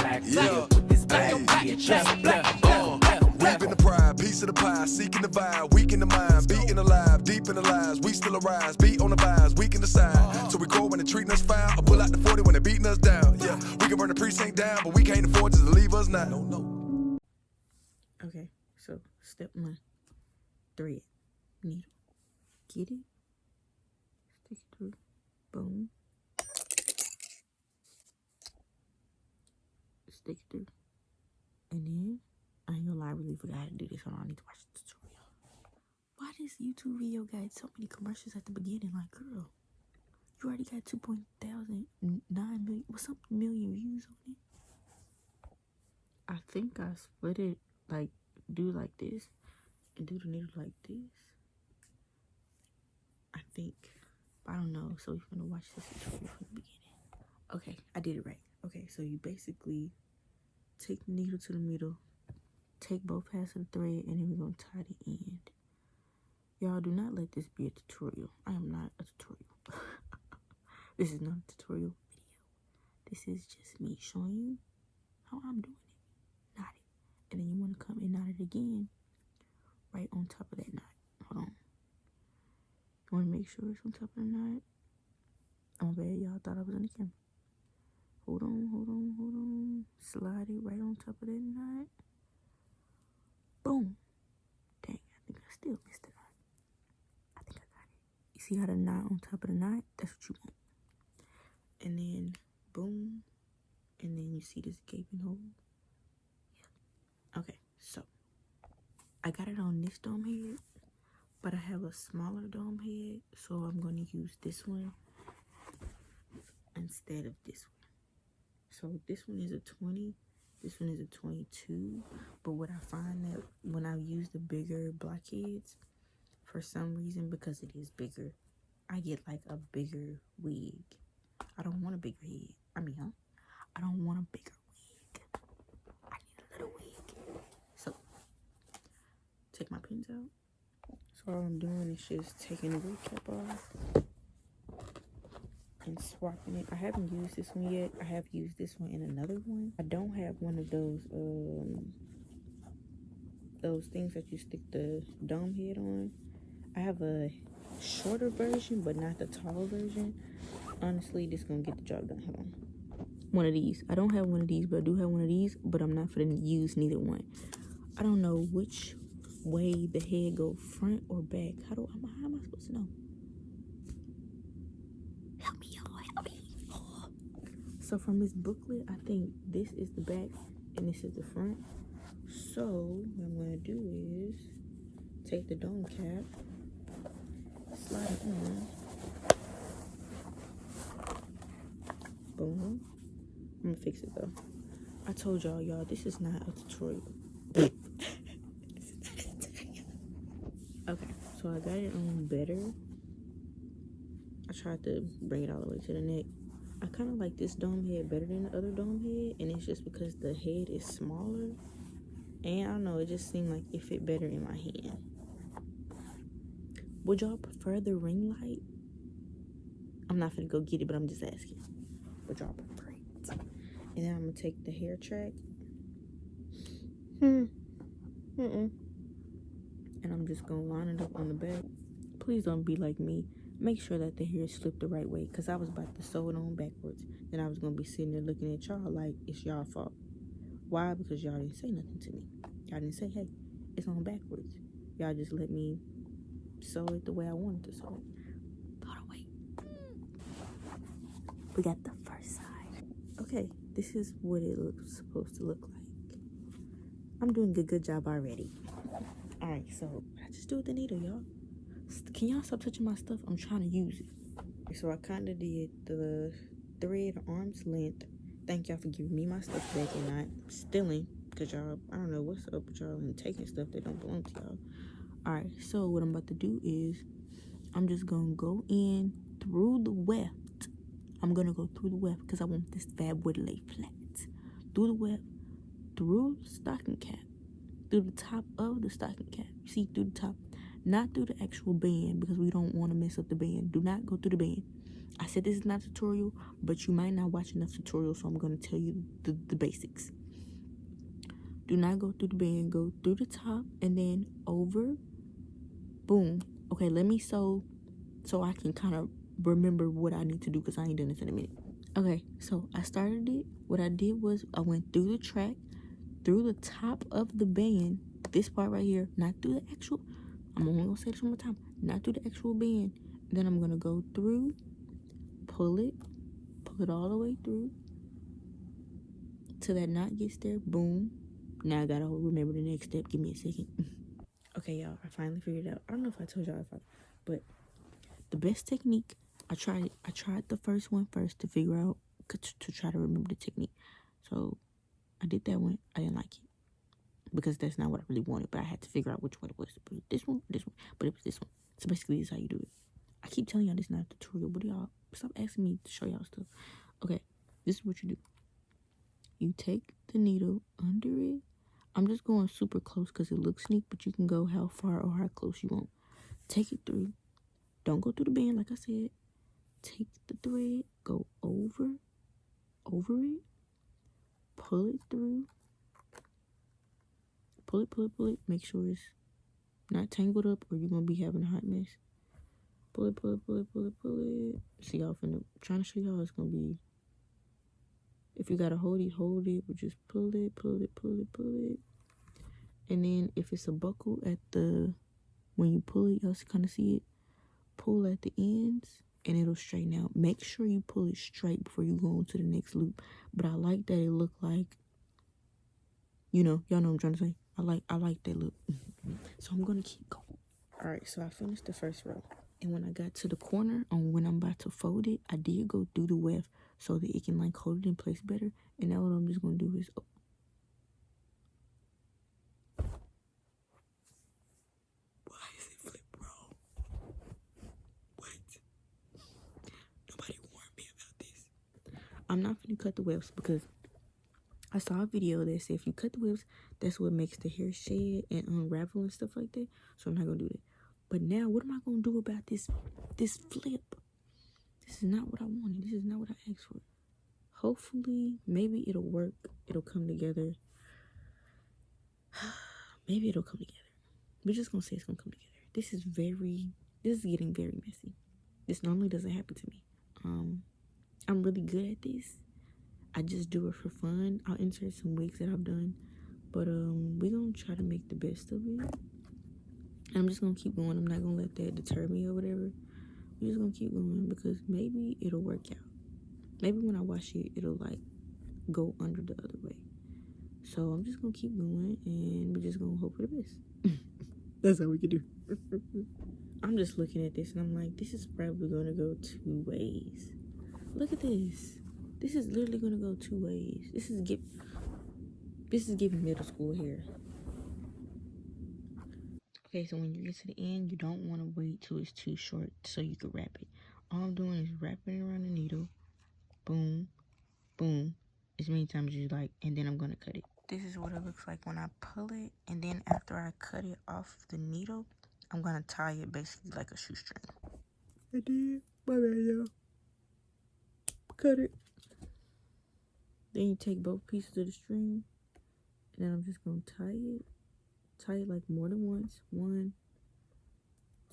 black. Yeah, with this black. Weaving the pride, piece of the pie, seeking the vibe, weak in the mind, beating alive, deep in the lies, we still arise, beat on the vibes, weak in the side. So we grow when they're treating us foul, or pull out the 40 when they're beating us down. Yeah, we can burn the precinct down, but we can't afford just to leave us now. No. Okay, so step 1, thread, needle, get it, stick it through, boom, stick it through, and then, I ain't gonna lie, I really forgot how to do this. Hold on, I need to watch the tutorial. Why this YouTube video got so many commercials at the beginning? Like, girl, you already got 9 million, what's up, million views on it? I think I split it, like, do like this, and do the needle like this. I think, I don't know, so we're gonna watch this tutorial from the beginning. Okay, I did it right. Okay, so you basically take the needle to the middle, take both halves of the thread, and then we're going to tie the end. Y'all, do not let this be a tutorial. I am not a tutorial. This is not a tutorial video. This is just me showing you how I'm doing it. Knot it. And then you want to come and knot it again right on top of that knot. Hold on. You want to make sure it's on top of the knot. Oh, bad. Y'all thought I was in the camera. Hold on. Slide it right on top of that knot. Boom. Dang, I think I still missed the knot. I think I got it. You see how the knot on top of the knot? That's what you want. And then, boom. And then you see this gaping hole? Yeah. Okay, so. I got it on this dome head. But I have a smaller dome head. So I'm going to use this one instead of this one. So this one is a 20. This one is a 22, but what I find that when I use the bigger blackheads, for some reason, because it is bigger, I get like a bigger wig. I don't want a bigger head. I don't want a bigger wig. I need a little wig. So, take my pins out. So all I'm doing is just taking the wig cap off and swapping it. I haven't used this one yet. I have used this one in another one. I don't have one of those things that you stick the dome head on. I have a shorter version, but not the tall version. Honestly, this is gonna get the job done. Hold on. One of these. I don't have one of these, but I do have one of these, but I'm not gonna use neither one. I don't know which way the head go, front or back. How am I supposed to know? Help me, y'all, help me. Oh. So from this booklet, I think this is the back and this is the front. So what I'm gonna do is take the dome cap, slide it on, boom. I'm gonna fix it though. I told y'all, this is not a tutorial. Okay, so I got it on better. I tried to bring it all the way to the neck. I kind of like this dome head better than the other dome head, and it's just because the head is smaller. And I don't know, it just seemed like it fit better in my hand. Would y'all prefer the ring light? I'm not gonna go get it, but I'm just asking. Would y'all prefer it? And then I'm gonna take the hair track. And I'm just gonna line it up on the back. Please don't be like me. Make sure that the hair is flipped the right way, because I was about to sew it on backwards. Then I was gonna be sitting there looking at y'all like it's y'all fault. Why? Because y'all didn't say nothing to me. Y'all didn't say, hey, it's on backwards. Y'all just let me sew it the way I wanted to sew it. Hold on, wait. We got the first side. Okay, this is what it looks supposed to look like. I'm doing a good job already. Alright, so what I just do with the needle, y'all? Can y'all stop touching my stuff? I'm trying to use it. So I kind of did the thread arm's length. Thank y'all for giving me my stuff back and not stealing, because y'all, I don't know what's up with y'all and taking stuff that don't belong to y'all. Alright, so what I'm about to do is I'm just gonna go in through the weft. I'm gonna go through the weft because I want this fab boy to lay flat. Through the weft, through the stocking cap, through the top of the stocking cap. You see, through the top, not through the actual band, because we don't want to mess up the band. Do not go through the band. I said this is not a tutorial, but you might not watch enough tutorials, so I'm going to tell you the basics. Do not go through the band. Go through the top and then over. Boom. Okay, let me sew so I can kind of remember what I need to do because I ain't done this in a minute. Okay, so I started it. What I did was I went through the track, through the top of the band, this part right here, not through the actual, I'm only going to say this one more time, not through the actual band. Then I'm going to go through, pull it all the way through till that knot gets there. Boom. Now I got to remember the next step. Give me a second. Okay, y'all, I finally figured it out. I don't know if I told y'all, but the best technique, I tried the first one first to figure out, to try to remember the technique. So I did that one. I didn't like it because that's not what I really wanted, but I had to figure out which one it was. But this one, but it was this one. So basically, this is how you do it. I keep telling y'all this is not a tutorial, but y'all stop asking me to show y'all stuff. Okay, this is what you do. You take the needle under it. I'm just going super close because it looks neat, but you can go how far or how close you want. Take it through. Don't go through the band, like I said. Take the thread, go over it, pull it through, pull it, make sure it's not tangled up or you're going to be having a hot mess. Pull it. See, y'all trying to show y'all it's going to be, if you got to hold it, but just pull it. And then if it's a buckle when you pull it, y'all kind of see it, pull at the ends and it'll straighten out. Make sure you pull it straight before you go on to the next loop. But I like that it look like, y'all know what I'm trying to say. I like that look. So I'm going to keep going. All right, so I finished the first row. And when I got to the corner on when I'm about to fold it, I did go through the weft so that it can like hold it in place better. And now what I'm just going to do is, why is it flip wrong? What? Nobody warned me about this. I'm not going to cut the wefts because I saw a video that said if you cut the wefts, that's what makes the hair shed and unravel and stuff like that. So I'm not going to do that. But now, what am I going to do about this flip? This is not what I wanted. This is not what I asked for. Hopefully, maybe it'll work. It'll come together. Maybe it'll come together. We're just going to say it's going to come together. This is getting very messy. This normally doesn't happen to me. I'm really good at this. I just do it for fun. I'll insert some wigs that I've done. But we're going to try to make the best of it. I'm just going to keep going. I'm not going to let that deter me or whatever. We're just going to keep going because maybe it'll work out. Maybe when I wash it, it'll like go under the other way. So I'm just going to keep going and we're just going to hope for the best. That's how we can do. I'm just looking at this and I'm like, this is probably going to go 2 ways. Look at this. This is literally going to go 2 ways. This is giving middle school hair. Okay, so when you get to the end, you don't want to wait till it's too short so you can wrap it. All I'm doing is wrapping it around the needle. Boom, boom, as many times as you like, and then I'm going to cut it. This is what it looks like when I pull it, and then after I cut it off the needle, I'm going to tie it basically like a shoestring. I did. My bad, y'all. Cut it. Then you take both pieces of the string, and then I'm just going to tie it. Tie it like more than once. 1,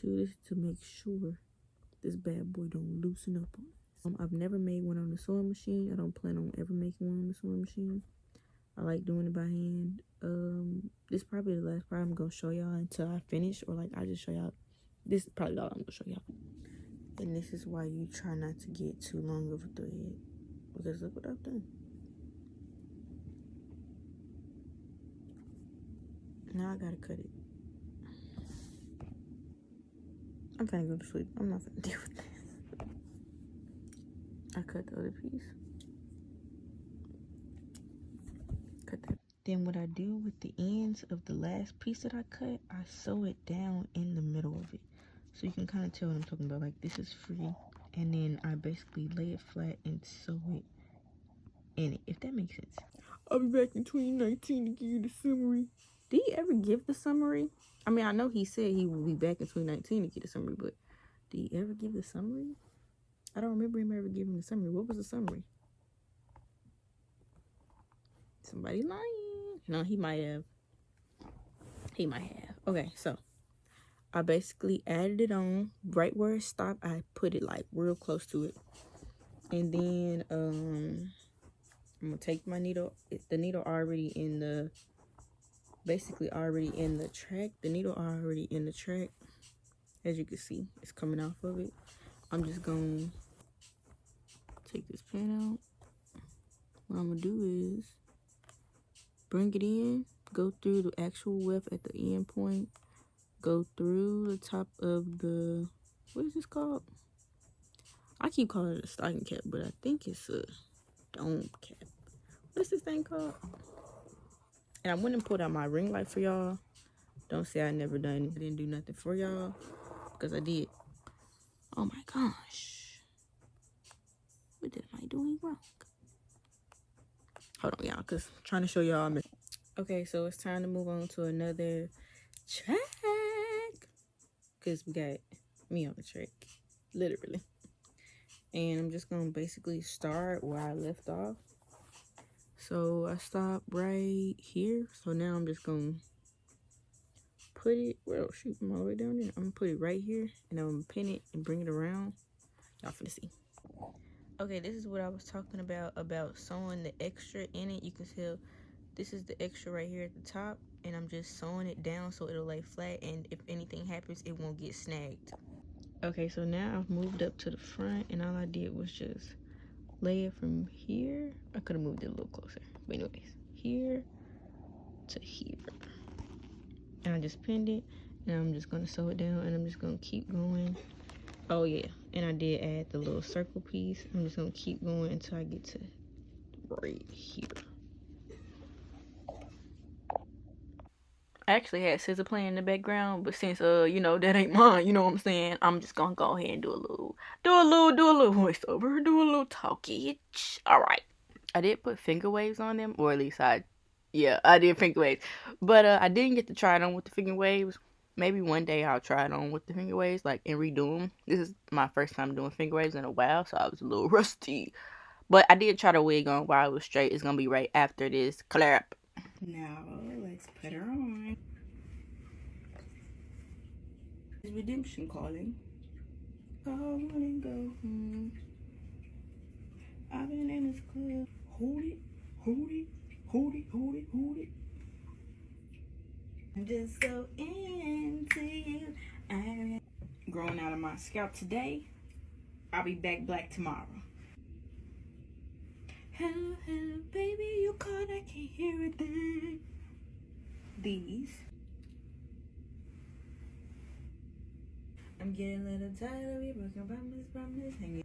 2. This is to make sure this bad boy don't loosen up on us. I've never made one on the sewing machine. I don't plan on ever making one on the sewing machine. I like doing it by hand. This is probably the last part I'm gonna show y'all until I finish, or like I just show y'all. This is probably all I'm gonna show y'all. And this is why you try not to get too long of a thread, because look what I've done. Now I gotta cut it. I'm finna go to sleep. I'm not finna deal with this. I cut the other piece. Cut that. Then what I do with the ends of the last piece that I cut, I sew it down in the middle of it. So you can kind of tell what I'm talking about. Like, this is free. And then I basically lay it flat and sew it in it, if that makes sense. I'll be back in 2019 to give you the summary. Did he ever give the summary? I mean, I know he said he will be back in 2019 to get the summary, but did he ever give the summary? I don't remember him ever giving the summary. What was the summary? Somebody lying. No, he might have. He might have. Okay, so I basically added it on right where it stopped. I put it like real close to it. And then I'm gonna take my needle. The needle already in the, basically already in the track. The needle already in the track. As you can see, it's coming off of it. I'm just gonna take this pin out. What I'm gonna do is bring it in, go through the actual weft at the end point, go through the top of the, what is this called? I keep calling it a stocking cap, but I think it's a dome cap. What's this thing called? And I went and put out my ring light for y'all. Don't say I never done it. I didn't do nothing for y'all, because I did. Oh my gosh. What am I doing wrong? Hold on, y'all, because I'm trying to show y'all. Okay, so it's time to move on to another track. Because we got me on the track, literally. And I'm just going to basically start where I left off. So I stopped right here. So now I'm just going to put it, well, shoot, I'm all the way down there. I'm going to put it right here. And I'm going to pin it and bring it around. Y'all finna see. Okay, this is what I was talking about sewing the extra in it. You can tell this is the extra right here at the top. And I'm just sewing it down so it'll lay flat. And if anything happens, it won't get snagged. Okay, so now I've moved up to the front. And all I did was just lay it from here. I could have moved it a little closer. But anyways, here to here. And I just pinned it. And I'm just going to sew it down. And I'm just going to keep going. Oh, yeah. And I did add the little circle piece. I'm just going to keep going until I get to right here. I actually had scissor playing in the background, but since you know, that ain't mine, you know what I'm saying, I'm just gonna go ahead and do a little voiceover, do a little talkie. All right. I did put finger waves on them, or at least I did finger waves, but I didn't get to try it on with the finger waves. Maybe one day I'll try it on with the finger waves, like, and redo them. This is my first time doing finger waves in a while, so I was a little rusty. But I did try the wig on while it was straight. It's gonna be right after this clap. Now let's put her on. Redemption calling. Come on and go. I've been in this club. Hold it, hold it, hold it, hold it, hold it. I'm just so into you. I'm growing out of my scalp today. I'll be back black tomorrow. Hello, hello, baby, you called, I can't hear a thing. These. I'm getting a little tired of you, broken promise, hanging.